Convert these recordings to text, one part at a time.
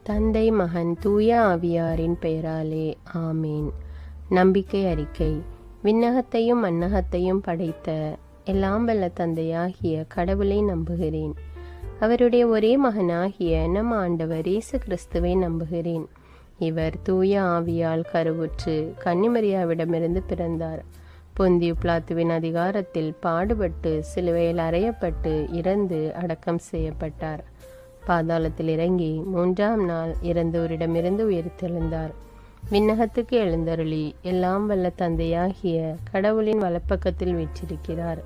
தந்தை மகன் தூய ஆவியாரின் பெயராலே ஆமீன். நம்பிக்கை அறிக்கை. விண்ணகத்தையும் மண்ணகத்தையும் படைத்த எல்லாம் வல்ல தந்தையாகிய கடவுளை நம்புகிறேன். அவருடைய ஒரே மகனாகிய நம் ஆண்டவர் இயேசு கிறிஸ்துவை நம்புகிறேன். இவர் தூய ஆவியால் கருவுற்று கன்னிமரியாவிடமிருந்து பிறந்தார். பொந்தியு பிலாத்துவின் அதிகாரத்தில் பாடுபட்டு சிலுவையில் அறையப்பட்டு இறந்து அடக்கம் செய்யப்பட்டார். பாதாளத்தில் இறங்கி 3ஆம் நாள் இறந்தோரிடமிருந்து உயிர்த்தெழுந்தார். விண்ணகத்துக்கு எழுந்தருளி எல்லாம் வல்ல தந்தையாகிய கடவுளின் வலப்பக்கத்தில் வீற்றிருக்கிறார்.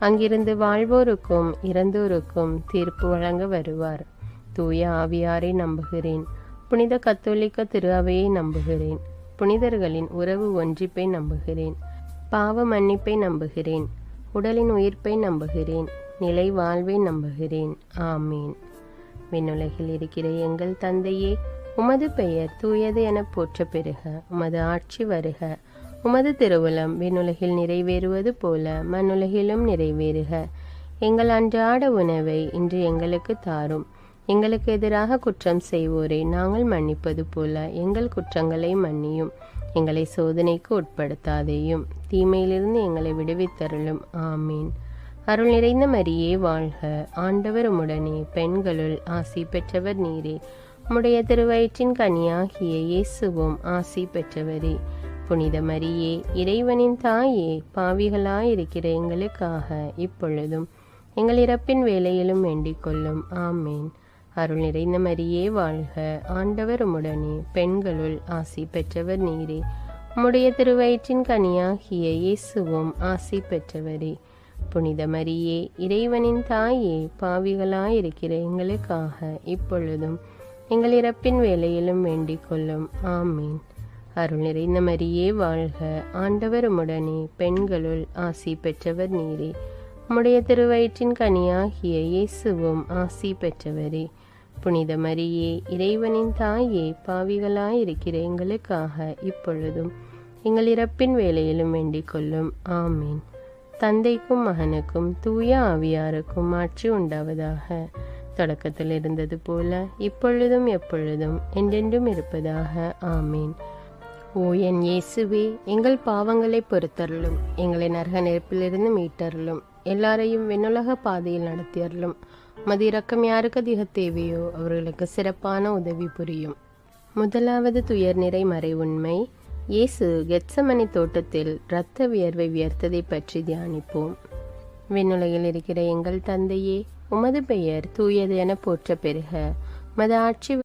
அங்கிருந்து வாழ்வோருக்கும் இறந்தோருக்கும் தீர்ப்பு வழங்க வருவார். தூய ஆவியாரை நம்புகிறேன். புனித கத்தோலிக்க திரு அவையை நம்புகிறேன். புனிதர்களின் உறவு ஒன்றிப்பை நம்புகிறேன். பாவ மன்னிப்பை நம்புகிறேன். உடலின் உயிர்ப்பை நம்புகிறேன். நிலை வாழ்வை நம்புகிறேன். ஆமீன். விண்ணுலகில் இருக்கிற எங்கள் தந்தையே, உமது பெயர் தூயது என போற்ற பெறுக. உமது ஆட்சி வருக. உமது திருவுளம் விண்ணுலகில் நிறைவேறுவது போல மண்ணுலகிலும் நிறைவேறுக. எங்கள் அன்றாட உணவை இன்று எங்களுக்கு தாரும். எங்களுக்கு எதிராக குற்றம் செய்வோரை நாங்கள் மன்னிப்பது போல எங்கள் குற்றங்களை மன்னியும். எங்களை சோதனைக்கு உட்படுத்தாதேயும், தீமையிலிருந்து எங்களை விடுவித்தருளும். ஆமீன். அருள் நிறைந்த மரியே வாழ்க. ஆண்டவர் உம்முடனே, பெண்களுள் ஆசி பெற்றவர் நீரே. உம்முடைய திருவயிற்றின் கனியாகிய இயேசுவும் ஆசி பெற்றவரே. புனித மரியே, இறைவனின் தாயே, பாவிகளாயிருக்கிற எங்களுக்காக இப்பொழுதும் எங்கள் இறப்பின் வேளையிலும் வேண்டிக் கொள்ளும். ஆமீன். அருள் நிறைந்த மரியே வாழ்க. ஆண்டவர் உம்முடனே, பெண்களுள் ஆசி பெற்றவர் நீரே. உம்முடைய திருவயிற்றின் கனியாகிய இயேசுவும் ஆசி பெற்றவரே. புனித மரியே, இறைவனின் தாயே, பாவிகளாயிருக்கிற எங்களுக்காக இப்பொழுதும் எங்கள் இறப்பின் வேளையிலும் வேண்டிக் கொள்ளும். ஆமீன். அருள் நிறைந்த மரியே வாழ்க. ஆண்டவர் உம்முடனே, பெண்களுள் ஆசி பெற்றவர் நீரே. உம்முடைய திருவயிற்றின் கனியாகிய இயேசுவும் ஆசி பெற்றவரே. புனித மரியே, இறைவனின் தாயே, பாவிகளாயிருக்கிற எங்களுக்காக இப்பொழுதும் எங்கள் இறப்பின் வேளையிலும் வேண்டிக் கொள்ளும். ஆமீன். தந்தைக்கும் மகனுக்கும் தூய ஆவியாருக்கும் ஆட்சி உண்டாவதாக. தொடக்கத்தில் இருந்தது போல இப்பொழுதும் எப்பொழுதும் என்றென்றும் இருப்பதாக. ஆமீன். ஓ என் இயேசுவே, எங்கள் பாவங்களை பொறுத்தருளும். எங்களை நரக நெருப்பிலிருந்து மீட்டருளும். எல்லாரையும் விண்ணுலக பாதையில் நடத்தியருளும். மது இரக்கம் யாருக்கு அதிக தேவையோ அவர்களுக்கு சிறப்பான உதவி புரியும். முதலாவது துயர் நிறை மறை உண்மை. இயேசு கெத்சமனி தோட்டத்தில் இரத்த வியர்வை வியர்த்ததை பற்றி தியானிப்போம். விண்ணுலகில் இருக்கிற எங்கள் தந்தையே, உமது பெயர் தூயது என போற்ற பெறுக. உமது ஆட்சி